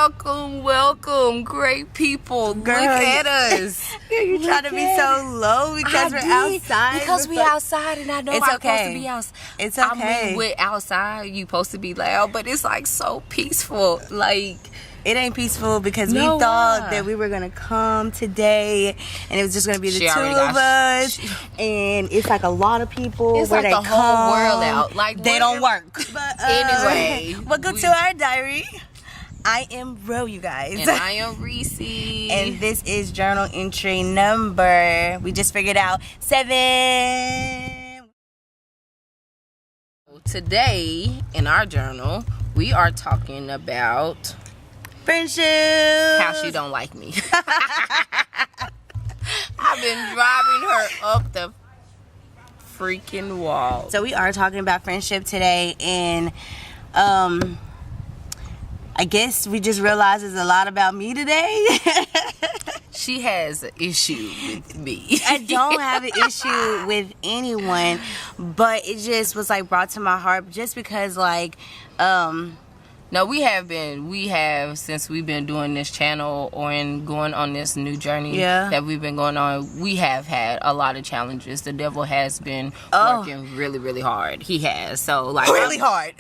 welcome, great people. Girl, look at us. You trying to be so low because we're outside. Because we outside, and I know It's I'm okay. supposed to be outside. It's okay. I mean, we're outside. You supposed to be loud, but it's like so peaceful. Like it ain't peaceful because No, we thought why? that we were gonna come today, and it was just gonna be the She two already of got- us. And it's like a lot of people. It's where like they the whole come, world out. Like they don't work. But Anyway, welcome to our diary. I am Ro, you guys. And I am Reese. And this is journal entry number, we just figured out, 7. Today in our journal, we are talking about Friendship. how she don't like me. I've been driving her up the freaking wall. So we are talking about friendship today, and I guess we just realized it's a lot about me today. She has an issue with me. I don't have an issue with anyone, but it just was like brought to my heart just because like No, we have since we've been doing this channel and going on this new journey that we've been going on, we have had a lot of challenges. The devil has been working really, really hard. He has. So like really hard.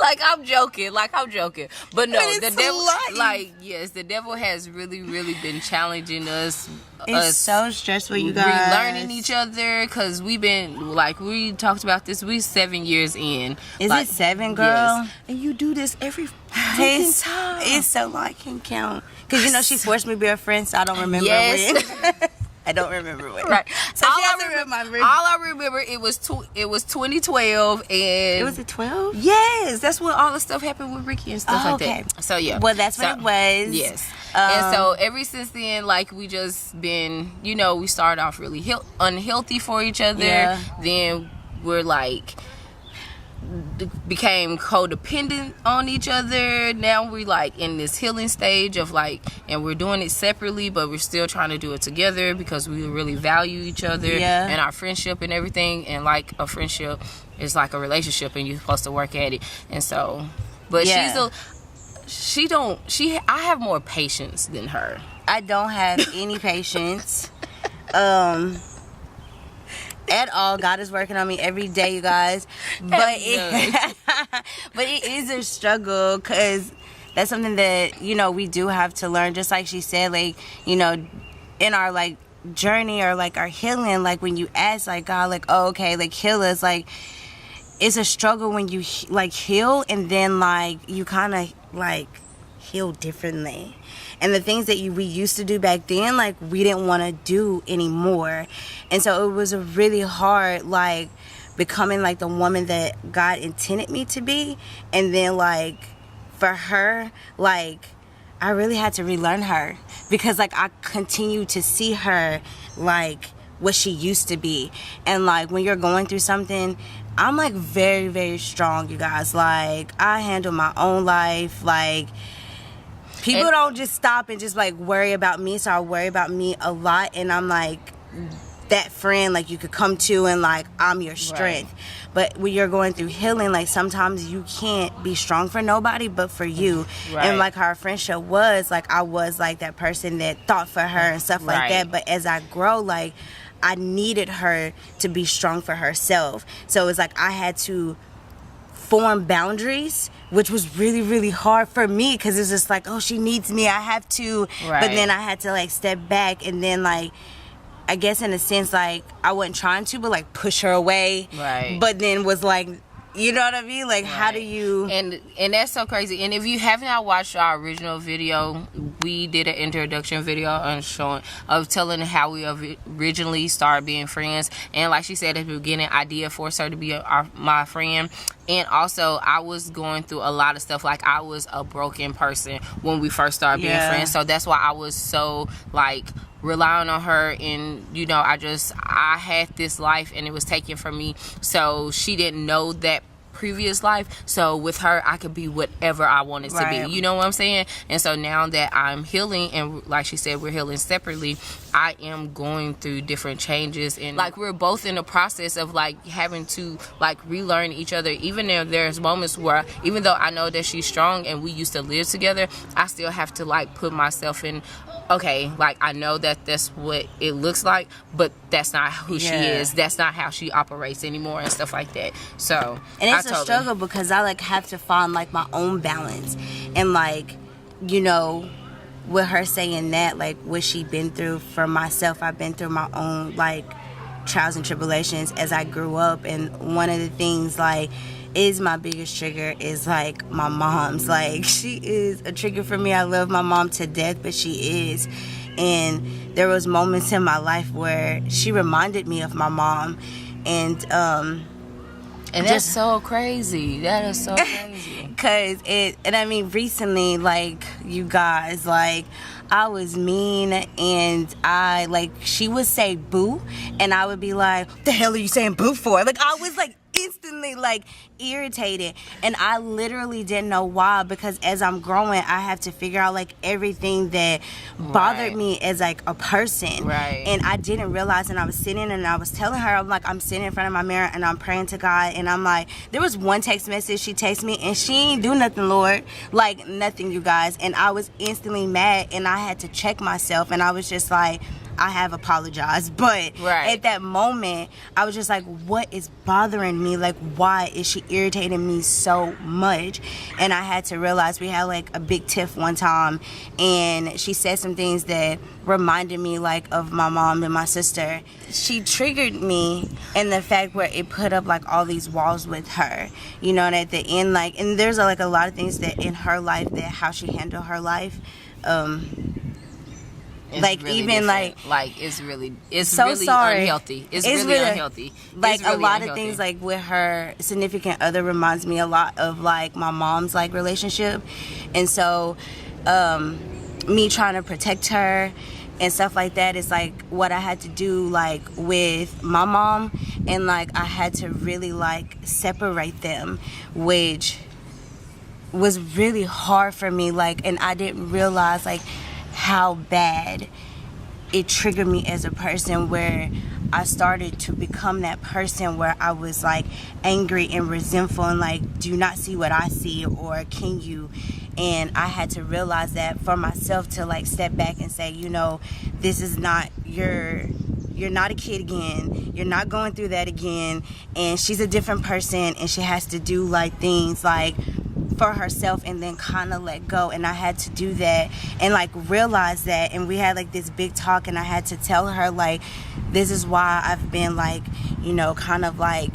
I'm joking. But no, But the it's devil life. yes, the devil has really, really been challenging us. It's so stressful, you guys. Relearning each other, because we've been, we talked about this, we 7 years in. Is it 7, girl? Yes. And you do this every freaking time. It's so I can count. Because, she forced me to be her friend, so I don't remember Yes. when. I don't remember when. Right. So she has to remember. All I remember, it was 2012, and It was at 12? yes, that's when all the stuff happened with Ricky and stuff like that. So yeah. Well, that's what it was. Yes. And so ever since then, we just been, we started off really unhealthy for each other. Yeah. Then we're became codependent on each other. Now we in this healing stage of and we're doing it separately, but we're still trying to do it together because we really value each other and our friendship and everything. And a friendship is like a relationship, and you're supposed to work at it. And so, but I have more patience than her. I don't have any patience. At all. God is working on me every day, you guys. But it is a struggle, because that's something that, we do have to learn. Just like she said, in our journey or our healing, when you ask God, oh, okay, heal us, it's a struggle when you heal, and then you kind of heal differently. And the things that we used to do back then, we didn't want to do anymore. And so it was a really hard, becoming the woman that God intended me to be. And then for her, I really had to relearn her, because I continue to see her what she used to be. And when you're going through something, I'm very, very strong, you guys. I handle my own life. People don't just stop and just worry about me, so I worry about me a lot, and I'm that friend you could come to, and I'm your strength. Right. But when you're going through healing, sometimes you can't be strong for nobody but for you. Right. And our friendship was I was that person that thought for her and stuff like that. But as I grow, I needed her to be strong for herself. So it's I had to form boundaries, which was really, really hard for me, because it's just oh, she needs me, I have to. Right. But then I had to step back, and then I guess in a sense I wasn't trying to, but push her away. Right. But then was you know what I mean? How do you... And that's so crazy. And if you have not watched our original video, we did an introduction video of telling how we originally started being friends. And like she said at the beginning, I did force her to be my friend. And also, I was going through a lot of stuff. I was a broken person when we first started being friends. So that's why I was so relying on her, and I had this life and it was taken from me. So she didn't know that previous life. So with her, I could be whatever I wanted to be. You know what I'm saying? And so now that I'm healing, and like she said, we're healing separately, I am going through different changes, and like we're both in the process of like having to like relearn each other. Even if there's moments where, even though I know that she's strong and we used to live together, I still have to like put myself in, okay, like I know that that's what it looks like, but that's not who she is. That's not how she operates anymore and stuff like that. So, and it's a struggle because I like have to find like my own balance, and like, you know, with her saying that, like what she been through for myself, I've been through my own like trials and tribulations as I grew up. And one of the things like is my biggest trigger is like my mom's. Like, she is a trigger for me. I love my mom to death, but she is. And there was moments in my life where she reminded me of my mom, and that's so crazy. That is so crazy. And I mean, recently, like, you guys, like, I was mean, and I, like, she would say boo, and I would be like, the hell are you saying boo for? Like, I was, like, instantly, like, irritated, and I literally didn't know why, because as I'm growing, I have to figure out, like, everything that bothered me as, like, a person, and I didn't realize, and I was sitting and I was telling her, I'm like, I'm sitting in front of my mirror and I'm praying to God, and I'm like, there was one text message she texted me, and she ain't do nothing, Lord, like, nothing, you guys, and I was instantly mad, and I had to check myself, and I was just like, I have apologized, but at that moment, I was just like, what is bothering me? Like, why is she irritating me so much? And I had to realize we had like a big tiff one time, and she said some things that reminded me like of my mom and my sister. She triggered me in the fact where it put up like all these walls with her, you know, and at the end, like, and there's like a lot of things that in her life, that how she handled her life, it's like really even different. It's so really sorry. Unhealthy. It's really unhealthy. Like, it's really a lot unhealthy. of things like with her significant other reminds me a lot of like my mom's like relationship, and so me trying to protect her and stuff like that is like what I had to do like with my mom, and like I had to really like separate them, which was really hard for me, like, and I didn't realize like how bad it triggered me as a person, where I started to become that person where I was like angry and resentful and like, do you not see what I see, or can you? And I had to realize that for myself, to like step back and say, you know, this is not you're not a kid again, you're not going through that again, and she's a different person, and she has to do like things like for herself, and then kind of let go. And I had to do that and like realize that, and we had like this big talk, and I had to tell her like, this is why I've been like, you know, kind of like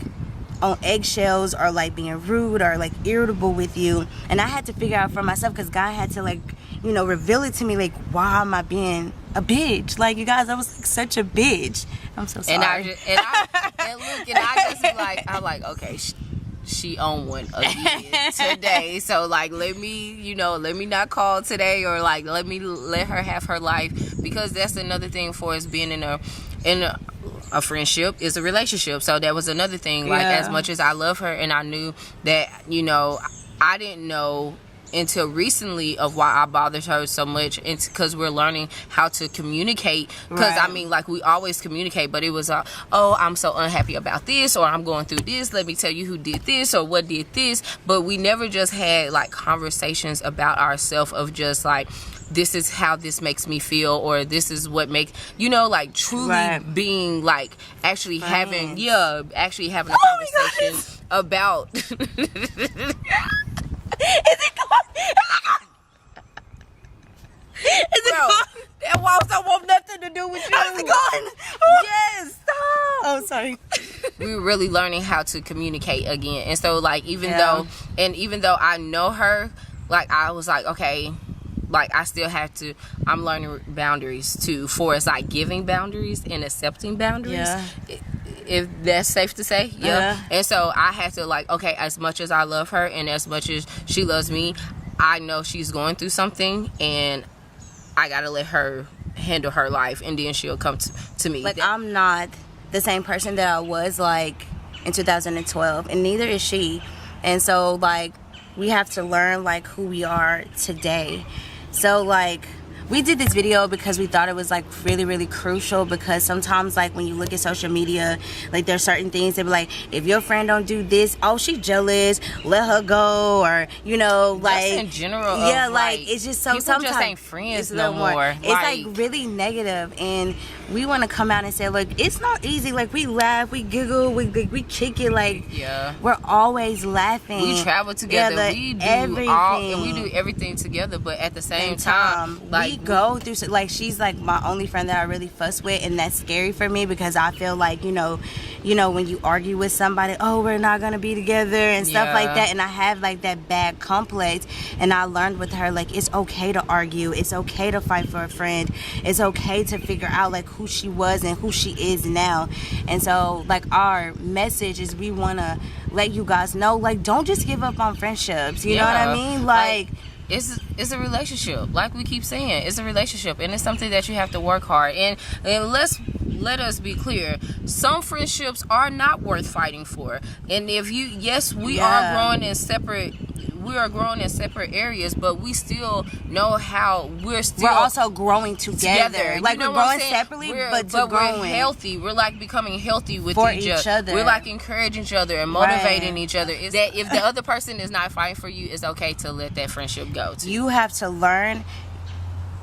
on eggshells, or like being rude or like irritable with you. And I had to figure out for myself, because God had to like, you know, reveal it to me, like, why am I being a bitch? Like, you guys, I was like such a bitch. I'm so sorry. And I just like, I'm like, okay, she on one again today, so like let me not call today, or like let her have her life, because that's another thing for us being in a friendship is a relationship. So that was another thing, like as much as I love her, and I knew that, you know, I didn't know until recently of why I bothered her so much, because we're learning how to communicate, because I mean, like, we always communicate, but it was oh, I'm so unhappy about this, or I'm going through this, let me tell you who did this or what did this, but we never just had like conversations about ourselves of just like, this is how this makes me feel, or this is what makes, you know, like truly being like actually having a conversation about Is it gone? Is it gone? That waltz don't want nothing to do with you. Is it gone? Yes, stop. Oh, sorry. We were really learning how to communicate again. And so like, even though I know her, like, I was like, okay, like, I still have to, I'm learning boundaries too, for us, like giving boundaries and accepting boundaries. If that's safe to say. And so I had to like, okay, as much as I love her and as much as she loves me, I know she's going through something, and I gotta let her handle her life, and then she'll come to me. Like, I'm not the same person that I was like in 2012, and neither is she, And so like we have to learn like who we are today. So like we did this video because we thought it was like really, really crucial, because sometimes like when you look at social media, like there's certain things that be like, if your friend don't do this, oh, she jealous, let her go, or you know, like just in general, yeah, like it's just so people sometimes just ain't friends it's a no little more. It's like really negative, and we want to come out and say, look, it's not easy. Like we laugh, we giggle, we kick it. Like we're always laughing. We travel together. We do everything. we do everything together. But at the same time, like we go through. Like she's like my only friend that I really fuss with, and that's scary for me because I feel like you know when you argue with somebody, oh, we're not gonna be together and stuff like that, and I have like that bad complex. And I learned with her, like, it's okay to argue, it's okay to fight for a friend, it's okay to figure out like who she was and who she is now. And so like our message is we want to let you guys know, like, don't just give up on friendships, you know what I mean? Like it's a relationship, like we keep saying, it's a relationship, and it's something that you have to work hard. And let us be clear, some friendships are not worth fighting for. And if you, yes, we are growing in separate areas, but we still know how we're also growing together. Like, we're growing separately, but we're healthy. We're like becoming healthy with each other. We're like encouraging each other and motivating each other. Is that if the other person is not fighting for you, it's okay to let that friendship go too. You have to learn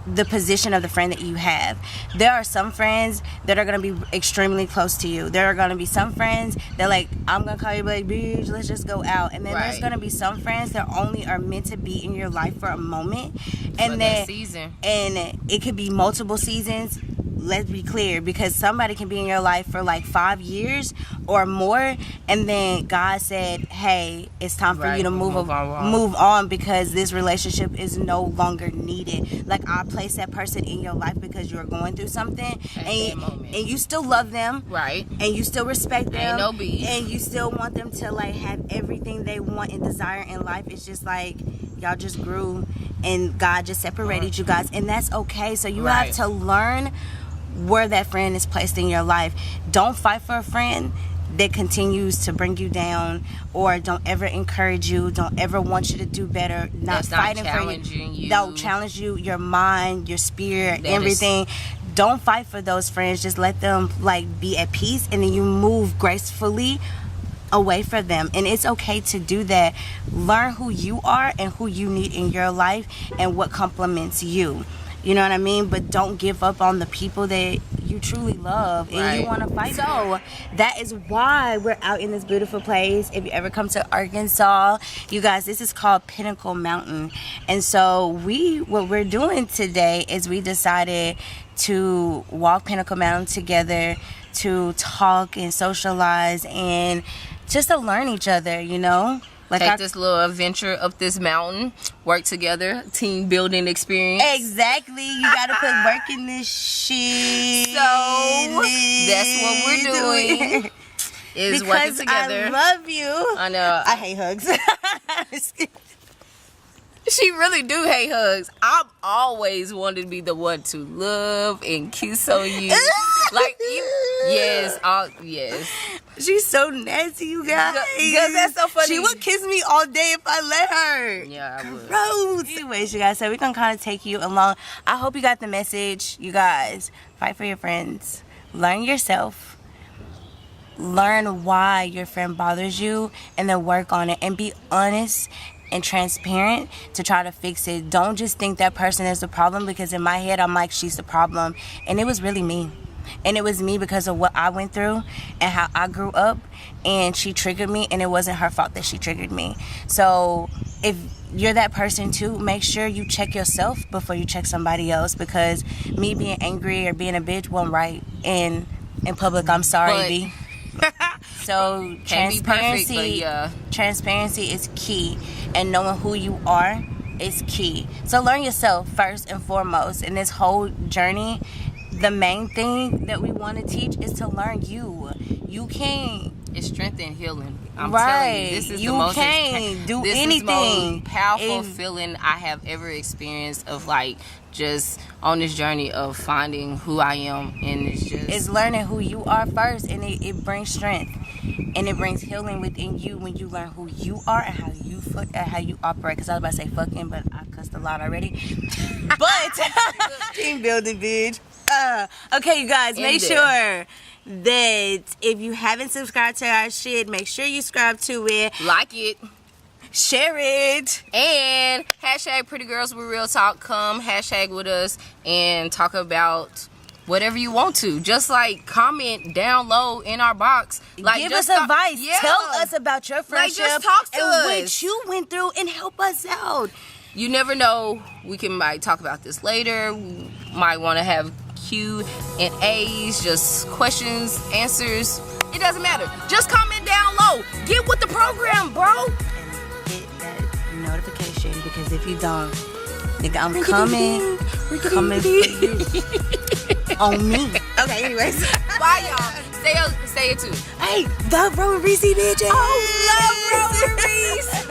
the position of the friend that you have. There are some friends that are going to be extremely close to you. There are going to be some friends that like, I'm going to call you like, bitch, let's just go out. And then there's going to be some friends that only are meant to be in your life for a moment. And for then that season. And it could be multiple seasons. Let's be clear, because somebody can be in your life for like 5 years or more, and then God said, hey, it's time for you to move on because this relationship is no longer needed. Like, I place that person in your life because you're going through something, and you still love them, right? And you still respect them, ain't no beef, and you still want them to like have everything they want and desire in life. It's just like y'all just grew and God just separated you guys, and that's okay. So you have to learn where that friend is placed in your life. Don't fight for a friend that continues to bring you down, or don't ever encourage you, don't ever want you to do better, not fighting for you, don't challenge you, your mind, your spirit, everything. Don't fight for those friends. Just let them like be at peace, and then you move gracefully away from them. And it's okay to do that. Learn who you are and who you need in your life and what complements you. You know what I mean? But don't give up on the people that you truly love and you want to fight. So that is why we're out in this beautiful place. If you ever come to Arkansas, you guys, this is called Pinnacle Mountain. And so what we're doing today is we decided to walk Pinnacle Mountain together, to talk and socialize and just to learn each other, you know? Like take this little adventure up this mountain, work together, team building experience. Exactly. You gotta put work in this shit. So that's what we're doing. Is because working together. I love you. I know. I hate hugs. She really do hate hugs. I've always wanted to be the one to love and kiss on you. Like, yes. She's so nasty, you guys. Because that's so funny. She would kiss me all day if I let her. Yeah, I would. Gross. Anyways, you guys, so we're going to kind of take you along. I hope you got the message. You guys, fight for your friends. Learn yourself. Learn why your friend bothers you, and then work on it. And be honest and transparent to try to fix it. Don't just think that person is the problem, because in my head, I'm like, she's the problem. And it was really me. And it was me because of what I went through and how I grew up, and she triggered me, and it wasn't her fault that she triggered me. So if you're that person too, make sure you check yourself before you check somebody else, because me being angry or being a bitch wasn't right in public. I'm sorry, B. So transparency is key, and knowing who you are is key. So learn yourself first and foremost in this whole journey. The main thing that we want to teach is to learn you. You can't. It's strength and healing. I'm telling you, this is the most powerful feeling I have ever experienced, of like just on this journey of finding who I am, and it's learning who you are first, and it brings strength. and it brings healing within you when you learn who you are and how you operate. Because I was about to say fucking, but I cussed a lot already. But team building, bitch. Okay, you guys, make sure that if you haven't subscribed to our shit, make sure you subscribe to it, like it, share it, and hashtag Pretty Girls with Real Talk. Come hashtag with us and talk about whatever you want to. Just like comment down low in our box. Like, give us advice. Yeah. Tell us about your friendship, like, just talk to and us. what you went through, and help us out. You never know. We might talk about this later. We might want to have Q&As, just questions, answers. It doesn't matter. Just comment down low. Get with the program, bro. And get that notification, because if you don't, nigga, I'm coming for you. On me. Okay, anyways. Bye, y'all. Say it too. Hey, the Ro&Resse bitches. Oh, love Ro&Resse.